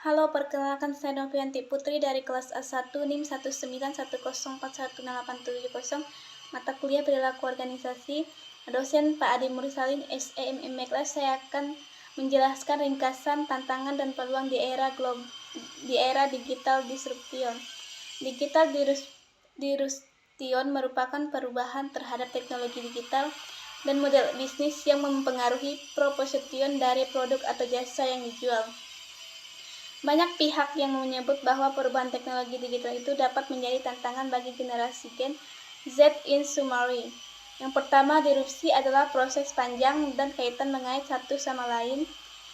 Halo, perkenalkan saya Novianti Putri dari kelas A1 NIM 19104168770, mata kuliah perilaku organisasi, dosen Pak Adi Mursalin, SEMM Kelas. Saya akan menjelaskan ringkasan tantangan dan peluang di era digital disruption. Digital disruption merupakan perubahan terhadap teknologi digital dan model bisnis yang mempengaruhi proposition dari produk atau jasa yang dijual. Banyak pihak yang menyebut bahwa perubahan teknologi digital itu dapat menjadi tantangan bagi generasi Gen Z in summary. Yang pertama, disrupsi adalah proses panjang dan kaitan mengait satu sama lain.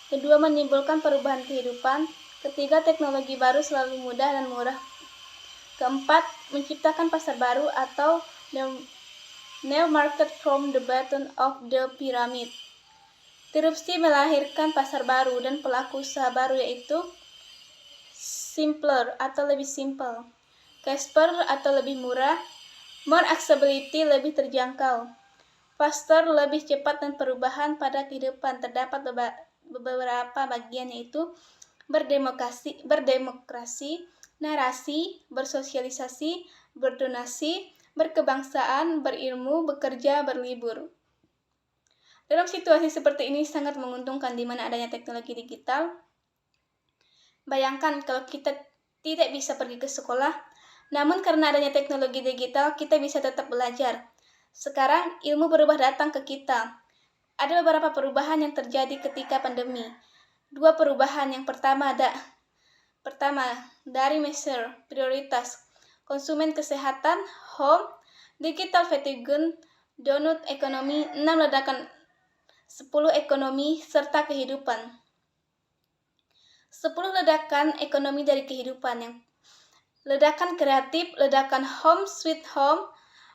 Kedua, menimbulkan perubahan kehidupan. Ketiga, teknologi baru selalu mudah dan murah. Keempat, menciptakan pasar baru atau new market from the bottom of the pyramid. Disrupsi melahirkan pasar baru dan pelaku usaha baru, yaitu simpler atau lebih simple, cheaper atau lebih murah, more accessibility lebih terjangkau, faster lebih cepat, dan perubahan pada kehidupan. Terdapat beberapa bagian, yaitu berdemokrasi, narasi, bersosialisasi, berdonasi, berkebangsaan, berilmu, bekerja, berlibur. Dalam situasi seperti ini sangat menguntungkan di mana adanya teknologi digital. Bayangkan kalau kita tidak bisa pergi ke sekolah, namun karena adanya teknologi digital, kita bisa tetap belajar. Sekarang ilmu berubah datang ke kita. Ada beberapa perubahan yang terjadi ketika pandemi. Dua perubahan. Yang pertama dari measure prioritas konsumen kesehatan, home, digital fatigue, donut ekonomi, 6 ledakan 10 ekonomi serta kehidupan. 10 ledakan ekonomi dari kehidupan. Yang ledakan kreatif, ledakan home sweet home,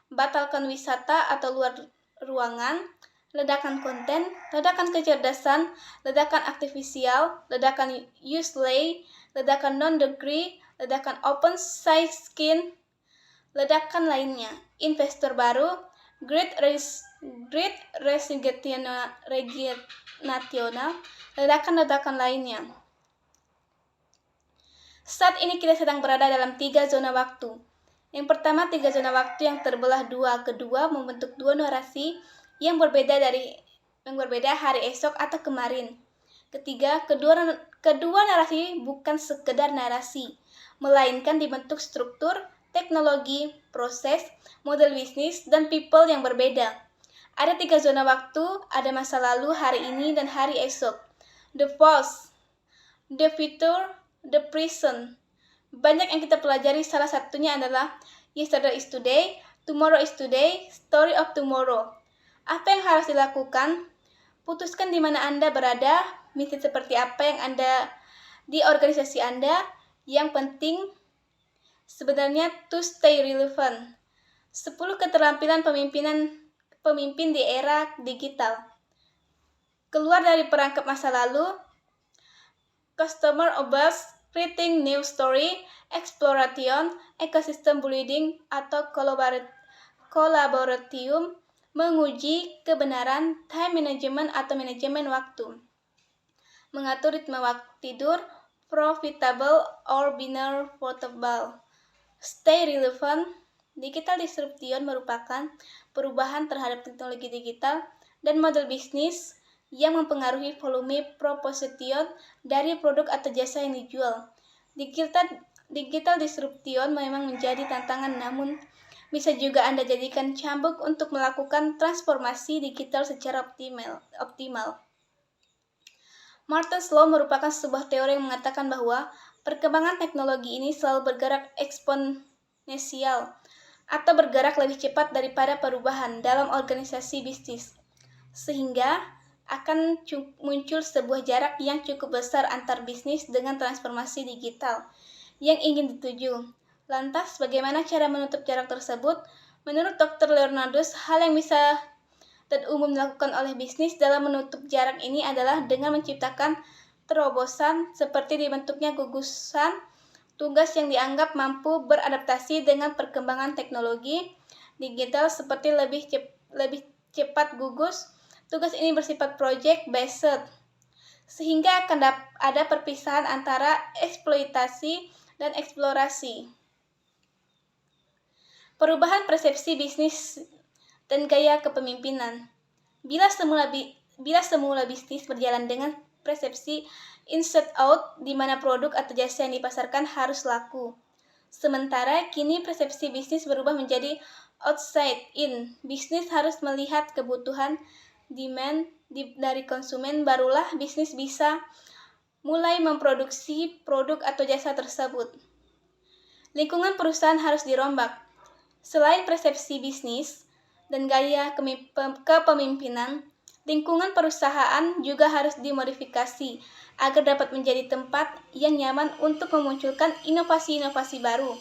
batalkan wisata atau luar ruangan, ledakan konten, ledakan kecerdasan, ledakan artifisial, ledakan useless, ledakan non-degree, ledakan open skin, ledakan lainnya, investor baru, great resignation, ledakan lainnya. Saat ini kita sedang berada dalam 3 zona waktu. Yang pertama, 3 zona waktu yang terbelah dua. Kedua, membentuk 2 narasi yang berbeda hari esok atau kemarin. Ketiga, kedua narasi bukan sekedar narasi, melainkan dibentuk struktur, teknologi, proses, model bisnis, dan people yang berbeda. Ada 3 zona waktu, ada masa lalu, hari ini, dan hari esok. The past, the future, the present. Banyak yang kita pelajari, salah satunya adalah yesterday is today, tomorrow is today, story of tomorrow. Apa yang harus dilakukan? Putuskan di mana Anda berada, misi seperti apa yang Anda di organisasi Anda. Yang penting sebenarnya to stay relevant. 10 keterampilan pemimpin di era digital. Keluar dari perangkap masa lalu, customer obsessed, creating new story, exploration, ecosystem building atau collaborative, menguji kebenaran, time management atau manajemen waktu, mengatur ritme waktu tidur, profitable or binary portable, stay relevant. Digital disruption merupakan perubahan terhadap teknologi digital dan model bisnis yang mempengaruhi volume proposition dari produk atau jasa yang dijual. Digital disruption memang menjadi tantangan, namun bisa juga Anda jadikan cambuk untuk melakukan transformasi digital secara optimal. Martens Law merupakan sebuah teori yang mengatakan bahwa perkembangan teknologi ini selalu bergerak eksponensial atau bergerak lebih cepat daripada perubahan dalam organisasi bisnis, sehingga akan muncul sebuah jarak yang cukup besar antar bisnis dengan transformasi digital yang ingin dituju. Lantas, bagaimana cara menutup jarak tersebut? Menurut Dr. Leonardus, hal yang bisa dan umum dilakukan oleh bisnis dalam menutup jarak ini adalah dengan menciptakan terobosan seperti dibentuknya gugusan tugas yang dianggap mampu beradaptasi dengan perkembangan teknologi digital seperti lebih cepat gugus. Tugas ini bersifat project based, sehingga akan ada perpisahan antara eksploitasi dan eksplorasi. Perubahan persepsi bisnis dan gaya kepemimpinan. Bila semula bisnis berjalan dengan persepsi inside out, di mana produk atau jasa yang dipasarkan harus laku. Sementara kini persepsi bisnis berubah menjadi outside in. Bisnis harus melihat kebutuhan demand dari konsumen, barulah bisnis bisa mulai memproduksi produk atau jasa tersebut. Lingkungan perusahaan harus dirombak. Selain persepsi bisnis dan gaya kepemimpinan, lingkungan perusahaan juga harus dimodifikasi agar dapat menjadi tempat yang nyaman untuk memunculkan inovasi-inovasi baru.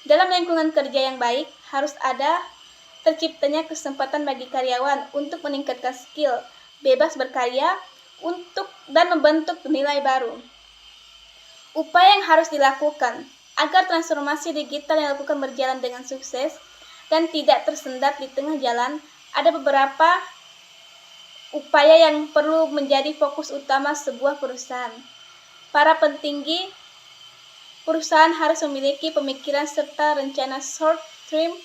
Dalam lingkungan kerja yang baik, harus ada terciptanya kesempatan bagi karyawan untuk meningkatkan skill, bebas berkarya, dan membentuk nilai baru. Upaya yang harus dilakukan agar transformasi digital yang dilakukan berjalan dengan sukses dan tidak tersendat di tengah jalan, ada beberapa upaya yang perlu menjadi fokus utama sebuah perusahaan. Para petinggi perusahaan harus memiliki pemikiran serta rencana short term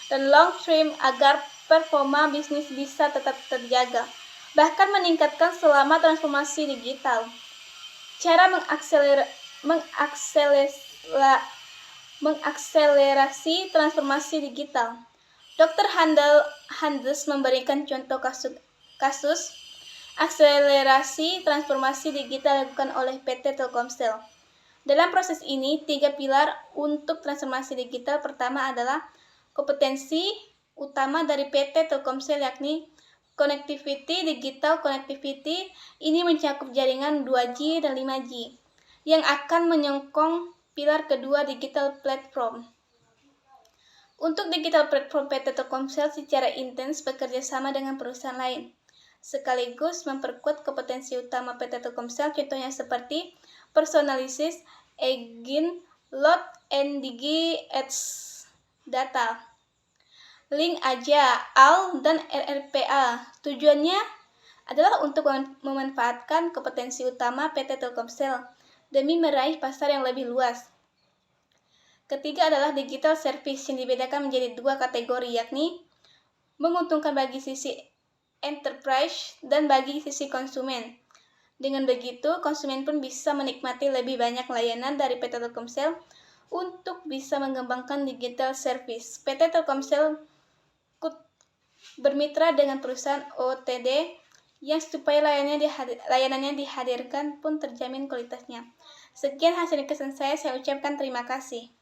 dan long term agar performa bisnis bisa tetap terjaga, bahkan meningkatkan selama transformasi digital. Cara mengakselerasi transformasi digital. Dr. Handels memberikan contoh kasus akselerasi transformasi digital dilakukan oleh PT Telkomsel. Dalam proses ini, 3 pilar untuk transformasi digital. Pertama adalah kompetensi utama dari PT Telkomsel, yakni connectivity, digital connectivity. Ini mencakup jaringan 2G dan 5G yang akan menyokong pilar kedua, digital platform. Untuk digital platform, PT Telkomsel secara intens bekerja sama dengan perusahaan lain, sekaligus memperkuat kompetensi utama PT Telkomsel, contohnya seperti personalisis, agent, load, and digi edge data. Link aja, AL, dan RRPA. Tujuannya adalah untuk memanfaatkan kompetensi utama PT Telkomsel demi meraih pasar yang lebih luas. Ketiga adalah digital service yang dibedakan menjadi 2 kategori, yakni menguntungkan bagi sisi enterprise dan bagi sisi konsumen. Dengan begitu, konsumen pun bisa menikmati lebih banyak layanan dari PT Telkomsel untuk bisa mengembangkan digital service. PT Telkomsel bermitra dengan perusahaan OTD yang supaya layanannya dihadirkan pun terjamin kualitasnya. Sekian hasil kesan saya ucapkan terima kasih.